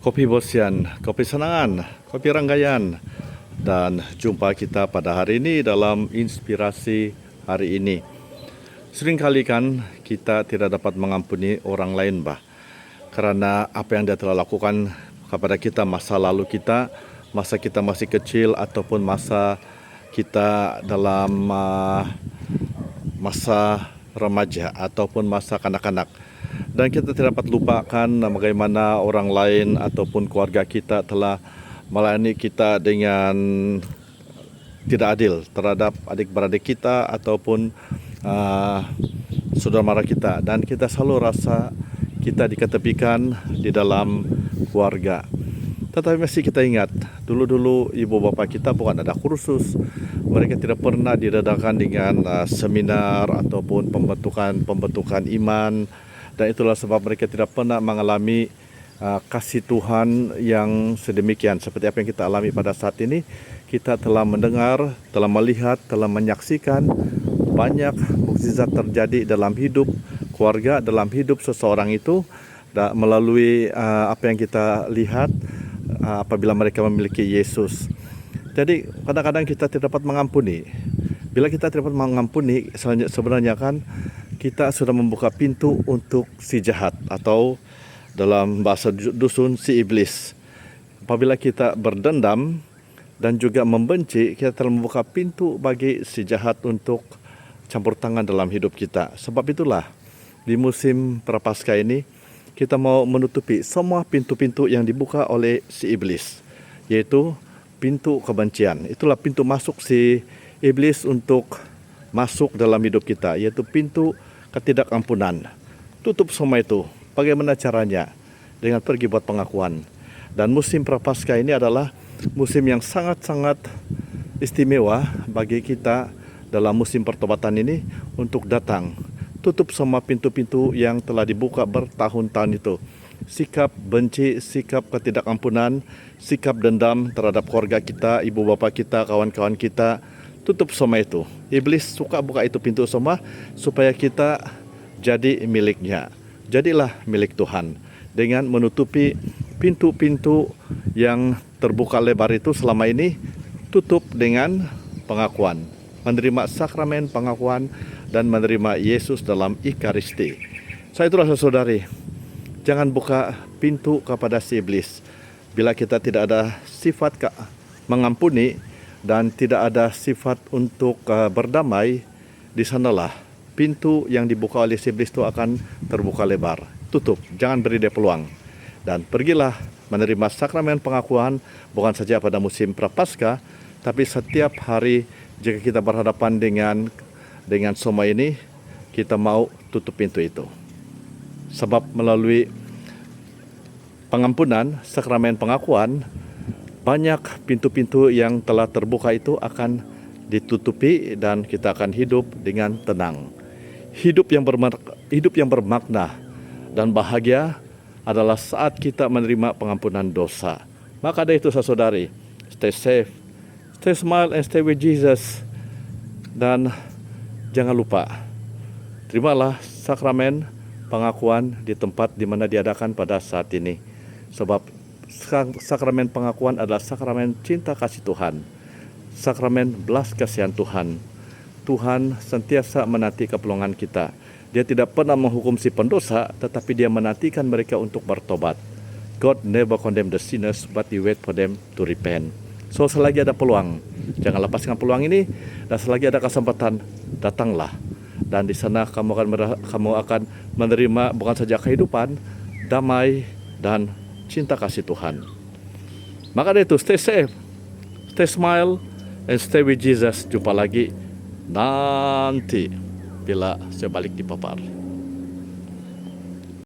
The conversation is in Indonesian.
Kopi Bosian, Kopi Senangan, Kopi Ranggayan. Dan jumpa kita pada hari ini dalam inspirasi hari ini. Seringkali kan kita tidak dapat mengampuni orang lain, karena apa yang dia telah lakukan kepada kita masa lalu kita, masa kita masih kecil ataupun masa kita dalam masa remaja ataupun masa kanak-kanak. Dan kita tidak dapat lupakan bagaimana orang lain ataupun keluarga kita telah melayani kita dengan tidak adil terhadap adik-beradik kita ataupun saudara mara kita. Dan kita selalu rasa kita diketepikan di dalam keluarga. Tetapi masih kita ingat, dulu-dulu ibu bapak kita bukan ada kursus. Mereka tidak pernah diadakan dengan seminar ataupun pembentukan iman. Dan itulah sebab mereka tidak pernah mengalami kasih Tuhan yang sedemikian. Seperti apa yang kita alami pada saat ini, kita telah mendengar, telah melihat, telah menyaksikan banyak mukjizat terjadi dalam hidup keluarga, dalam hidup seseorang itu, melalui apa yang kita lihat apabila mereka memiliki Yesus. Jadi kadang-kadang kita tidak dapat mengampuni. Bila kita tidak dapat mengampuni, sebenarnya kan kita sudah membuka pintu untuk si jahat, atau dalam bahasa dusun si iblis. Apabila kita berdendam dan juga membenci, kita telah membuka pintu bagi si jahat untuk campur tangan dalam hidup kita. Sebab itulah di musim Prapaskah ini kita mau menutupi semua pintu-pintu yang dibuka oleh si iblis, yaitu pintu kebencian. Itulah pintu masuk si iblis untuk masuk dalam hidup kita, yaitu pintu ketidakampunan. Tutup semua itu. Bagaimana caranya? Dengan pergi buat pengakuan. Dan musim Prapaskah ini adalah musim yang sangat-sangat istimewa bagi kita dalam musim pertobatan ini untuk datang. Tutup semua pintu-pintu yang telah dibuka bertahun-tahun itu. Sikap benci, sikap ketidakampunan, sikap dendam terhadap keluarga kita, ibu bapak kita, kawan-kawan kita. Tutup semua itu. Iblis suka buka itu pintu semua supaya kita jadi miliknya. Jadilah milik Tuhan dengan menutupi pintu-pintu yang terbuka lebar itu selama ini. Tutup dengan pengakuan, menerima sakramen pengakuan dan menerima Yesus dalam Ekaristi. Saya itulah saudari, jangan buka pintu kepada si iblis. Bila kita tidak ada sifat mengampuni dan tidak ada sifat untuk berdamai, di sanalah pintu yang dibuka oleh si iblis itu akan terbuka lebar. Tutup, jangan beri dia peluang. Dan pergilah menerima sakramen pengakuan bukan saja pada musim Prapaskah, tapi setiap hari jika kita berhadapan dengan semua ini, kita mau tutup pintu itu. Sebab melalui pengampunan, sakramen pengakuan, banyak pintu-pintu yang telah terbuka itu akan ditutupi dan kita akan hidup dengan tenang. Hidup yang bermakna dan bahagia adalah saat kita menerima pengampunan dosa. Maka dari itu saudari, stay safe, stay smile and stay with Jesus. Dan jangan lupa, terimalah sakramen pengakuan di tempat di mana diadakan pada saat ini. Sebab sakramen pengakuan adalah sakramen cinta kasih Tuhan, sakramen belas kasihan Tuhan. Tuhan sentiasa menanti kepulangan kita. Dia tidak pernah menghukum si pendosa, tetapi dia menantikan mereka untuk bertobat. God never condemn the sinners, but he wait for them to repent. So selagi ada peluang, jangan lepaskan peluang ini. Dan selagi ada kesempatan, datanglah. Dan di sana kamu akan menerima bukan saja kehidupan, damai, dan cinta kasih Tuhan. Maka dari itu, stay safe, stay smile, and stay with Jesus. Jumpa lagi nanti bila saya balik di Papar.